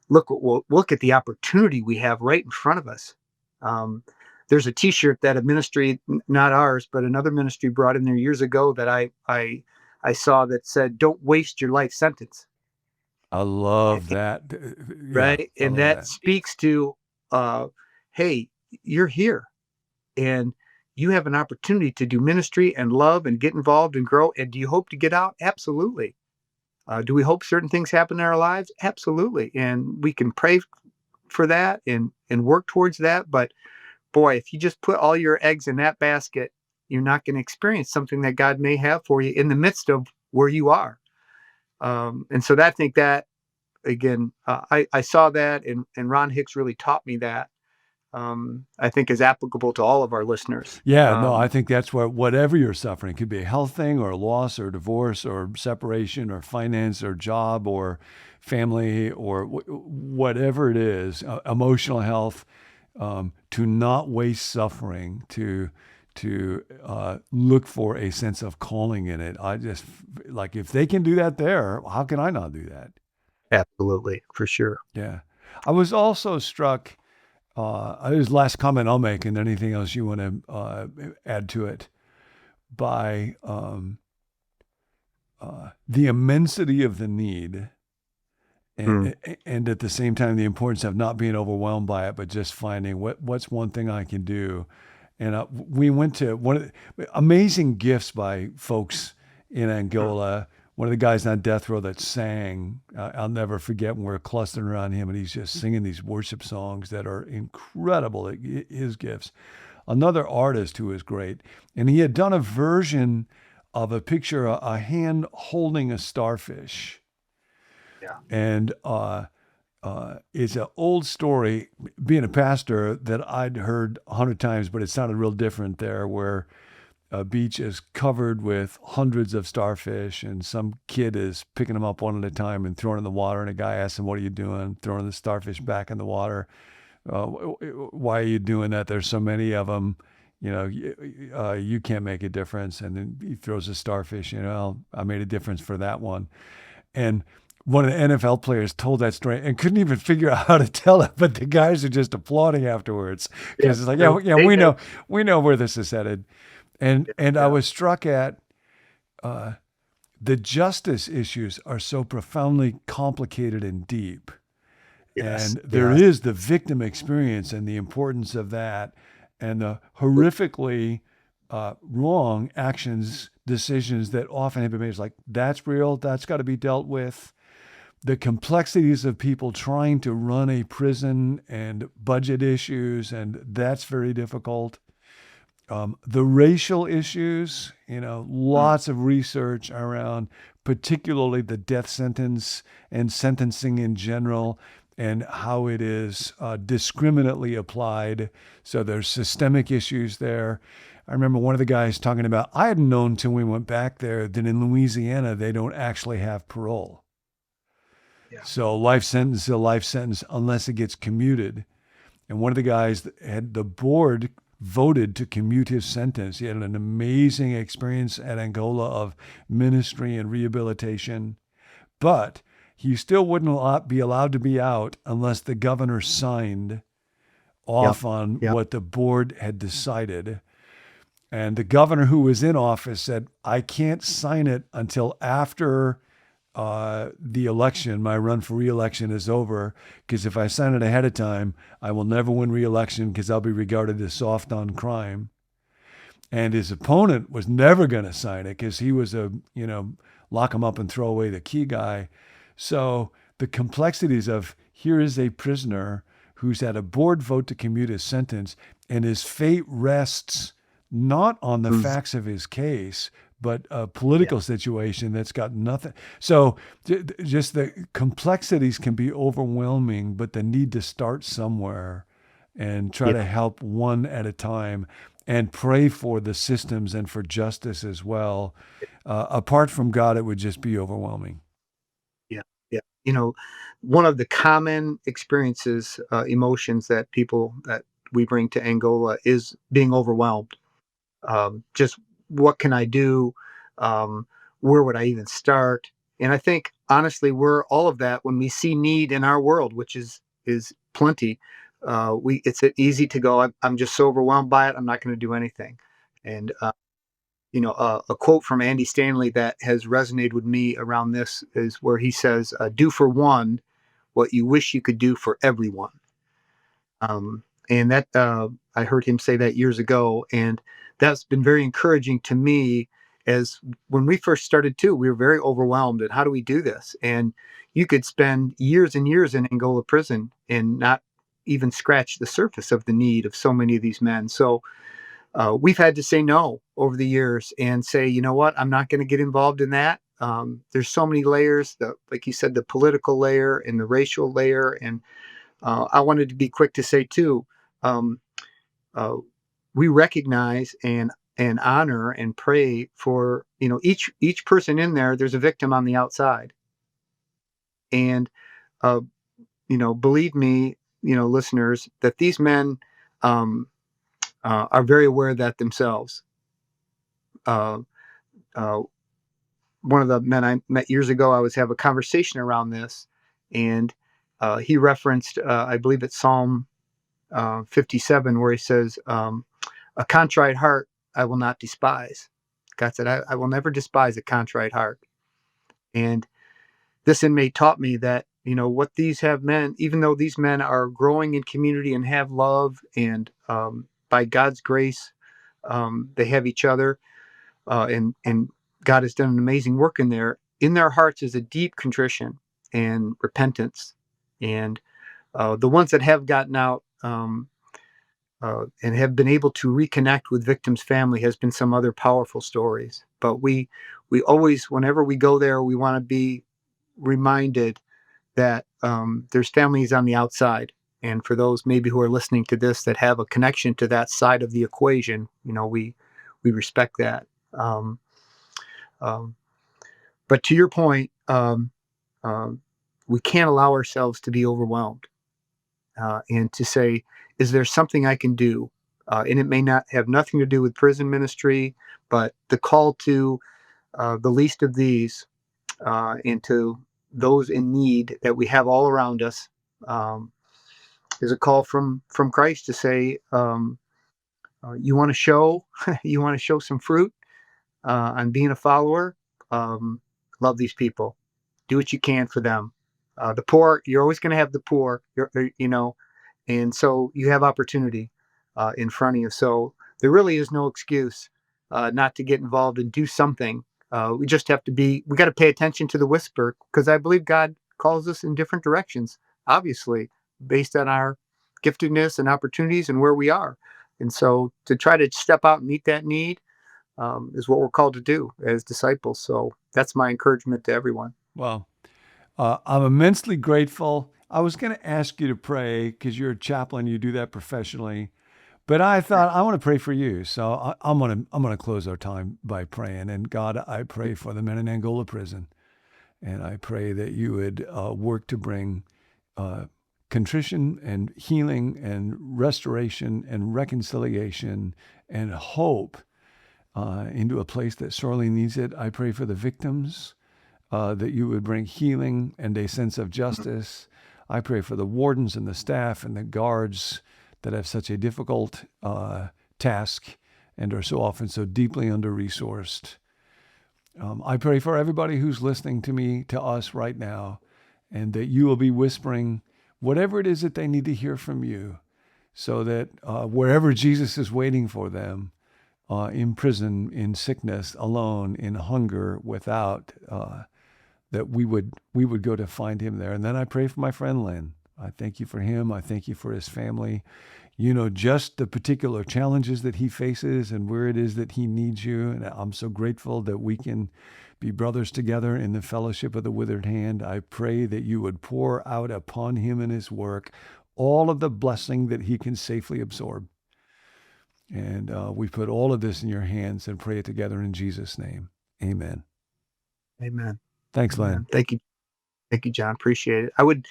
look at the opportunity we have right in front of us. Um, there's a T-shirt that a ministry, not ours, but another ministry brought in there years ago that I saw that said, "Don't waste your life sentence." I love that. Yeah, Right, I and love that that. speaks to, uh, hey, you're here, and you have an opportunity to do ministry and love and get involved and grow. And do you hope to get out? Absolutely. Do we hope certain things happen in our lives? Absolutely, and we can pray for that and work towards that. But boy, if you just put all your eggs in that basket, you're not going to experience something that God may have for you in the midst of where you are. And so I think that again, I saw that, and Ron Hicks really taught me that. I think is applicable to all of our listeners. Yeah, no, I think that's where whatever you're suffering, it could be a health thing or a loss or divorce or separation or finance or job or family or whatever it is, emotional health, to not waste suffering, to look for a sense of calling in it. I just like if they can do that there, how can I not do that? Absolutely, for sure. Yeah, I was also struck. This is the last comment I'll make, and anything else you want to add to it, by the immensity of the need, Mm, and at the same time the importance of not being overwhelmed by it, but just finding what's one thing I can do. And we went to one of the amazing gifts by folks in mm, Angola. One of the guys on death row that sang, I'll never forget when we were clustering around him and he's just singing these worship songs that are incredible, his gifts. Another artist who is great. And he had done a version of a picture, a hand holding a starfish. yeah. And it's an old story, being a pastor, that I'd heard 100 times, but it sounded real different there, where a beach is covered with hundreds of starfish, and some kid is picking them up one at a time and throwing in the water. And a guy asks him, "What are you doing?" Throwing the starfish back in the water. Why are you doing that? There's so many of them. You can't make a difference. And then he throws a starfish. I made a difference for that one. And one of the NFL players told that story and couldn't even figure out how to tell it, but the guys are just applauding afterwards Yeah. because it's like, yeah, No, yeah, they know. we know where this is headed. And I Yeah. was struck at uh, the justice issues are so profoundly complicated and deep. Yes. And there Yes. is the victim experience and the importance of that, and the horrifically wrong actions, decisions that often have been made. It's like, that's real, that's got to be dealt with. The complexities of people trying to run a prison and budget issues, and that's very difficult. The racial issues, Mm, lots of research around particularly the death sentence and sentencing in general and how it is discriminately applied. So there's systemic issues there. I remember one of the guys talking about, I hadn't known till we went back there that in Louisiana, they don't actually have parole. yeah. So life sentence is a life sentence unless it gets commuted. And one of the guys had the board voted to commute his sentence. He had an amazing experience at Angola of ministry and rehabilitation, but he still wouldn't be allowed to be out unless the governor signed Yep. off on Yep. what the board had decided. And the governor who was in office said, I can't sign it until after the election, my run for reelection is over, because if I sign it ahead of time, I will never win reelection because I'll be regarded as soft on crime. And his opponent was never going to sign it because he was lock him up and throw away the key guy. So the complexities of, here is a prisoner who's had a board vote to commute his sentence, and his fate rests not on the Mm, facts of his case, but a yeah. political situation that's got nothing. So just the complexities can be overwhelming, but the need to start somewhere and try Yeah. to help one at a time and pray for the systems and for justice as well. Apart from God, it would just be overwhelming. Yeah. Yeah. One of the common experiences, emotions that we bring to Angola is being overwhelmed. Just what can I do? Um, where would I even start? And I think honestly, we're all of that when we see need in our world, which is plenty. We It's easy to go. I'm just so overwhelmed by it. I'm not going to do anything. And a quote from Andy Stanley that has resonated with me around this is where he says, "Do for one what you wish you could do for everyone." And that I heard him say that years ago, and that's been very encouraging to me. As when we first started too, we were very overwhelmed at how do we do this, and you could spend years and years in Angola prison and not even scratch the surface of the need of so many of these men. So we've had to say no over the years and say, you know what, I'm not going to get involved in that. There's so many layers, like you said, the political layer and the racial layer, and I wanted to be quick to say too, um, uh, we recognize and honor and pray for, each person in there. There's a victim on the outside, and uh, believe me, listeners, that these men um, are very aware of that themselves. Uh, uh, One of the men I met years ago, I was have a conversation around this, and he referenced, I believe it's Psalm 57, where he says, "A contrite heart I will not despise." God said, "I will never despise a contrite heart." And this inmate taught me that, what these have meant, even though these men are growing in community and have love, and by God's grace, they have each other, and God has done an amazing work in there. In their hearts is a deep contrition and repentance, and the ones that have gotten out, and have been able to reconnect with victims' family, has been some other powerful stories. But we always, whenever we go there, we want to be reminded that there's families on the outside. And for those maybe who are listening to this that have a connection to that side of the equation, we respect that. Um, um, but to your point, we can't allow ourselves to be overwhelmed, and to say, is there something I can do? And it may not have nothing to do with prison ministry, but the call to the least of these, and to those in need that we have all around us, um, is a call from Christ to say, you want to show you want to show some fruit on being a follower. Um, Love these people. Do what you can for them. The poor, you're always going to have the poor. And so you have opportunity in front of you. So there really is no excuse not to get involved and do something. We just have to we got to pay attention to the whisper, because I believe God calls us in different directions, obviously, based on our giftedness and opportunities and where we are. And so to try to step out and meet that need is what we're called to do as disciples. So that's my encouragement to everyone. Well, I'm immensely grateful. I was going to ask you to pray because you're a chaplain, you do that professionally. But I thought I want to pray for you, so I'm gonna close our time by praying. And God, I pray for the men in Angola prison, and I pray that you would work to bring contrition and healing and restoration and reconciliation and hope into a place that sorely needs it. I pray for the victims, that you would bring healing and a sense of justice. I pray for the wardens and the staff and the guards that have such a difficult task and are so often so deeply under-resourced. I pray for everybody who's listening to us right now, and that you will be whispering whatever it is that they need to hear from you, so that wherever Jesus is waiting for them, in prison, in sickness, alone, in hunger, without, that we would go to find him there. And then I pray for my friend Len. I thank you for him. I thank you for his family. You know just the particular challenges that he faces and where it is that he needs you. And I'm so grateful that we can be brothers together in the fellowship of the withered hand. I pray that you would pour out upon him and his work all of the blessing that he can safely absorb. And we put all of this in your hands and pray it together in Jesus' name. Amen. Amen. Thanks, Len. Amen. Thank you, John. Appreciate it. I would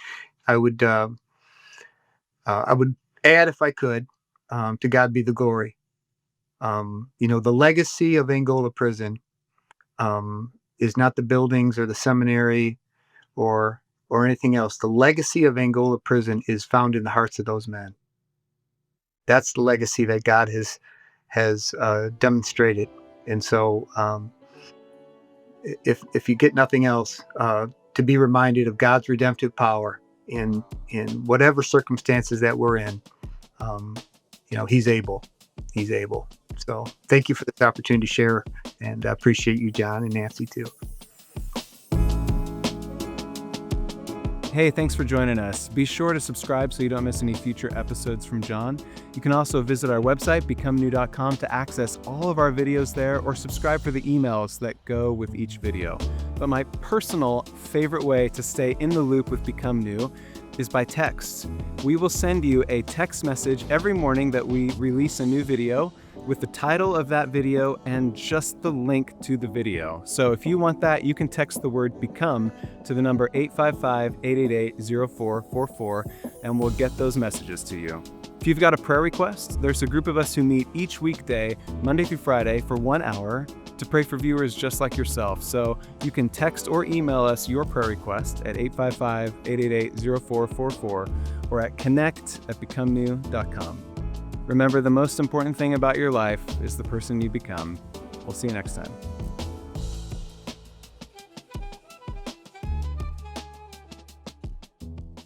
add, if I could, to God be the glory. The legacy of Angola prison is not the buildings or the seminary or anything else. The legacy of Angola prison is found in the hearts of those men. That's the legacy that God has demonstrated. And so, if you get nothing else, to be reminded of God's redemptive power in whatever circumstances that we're in. He's able. So thank you for this opportunity to share, and I appreciate you, John, and Nancy too. Hey, thanks for joining us. Be sure to subscribe so you don't miss any future episodes from John. You can also visit our website, becomenew.com, to access all of our videos there, or subscribe for the emails that go with each video. But my personal favorite way to stay in the loop with Become New is by text. We will send you a text message every morning that we release a new video with the title of that video and just the link to the video. So if you want that, you can text the word BECOME to the number 855-888-0444 and we'll get those messages to you. If you've got a prayer request, there's a group of us who meet each weekday, Monday through Friday, for 1 hour to pray for viewers just like yourself. So you can text or email us your prayer request at 855-888-0444 or at connect@becomenew.com. Remember, the most important thing about your life is the person you become. We'll see you next time.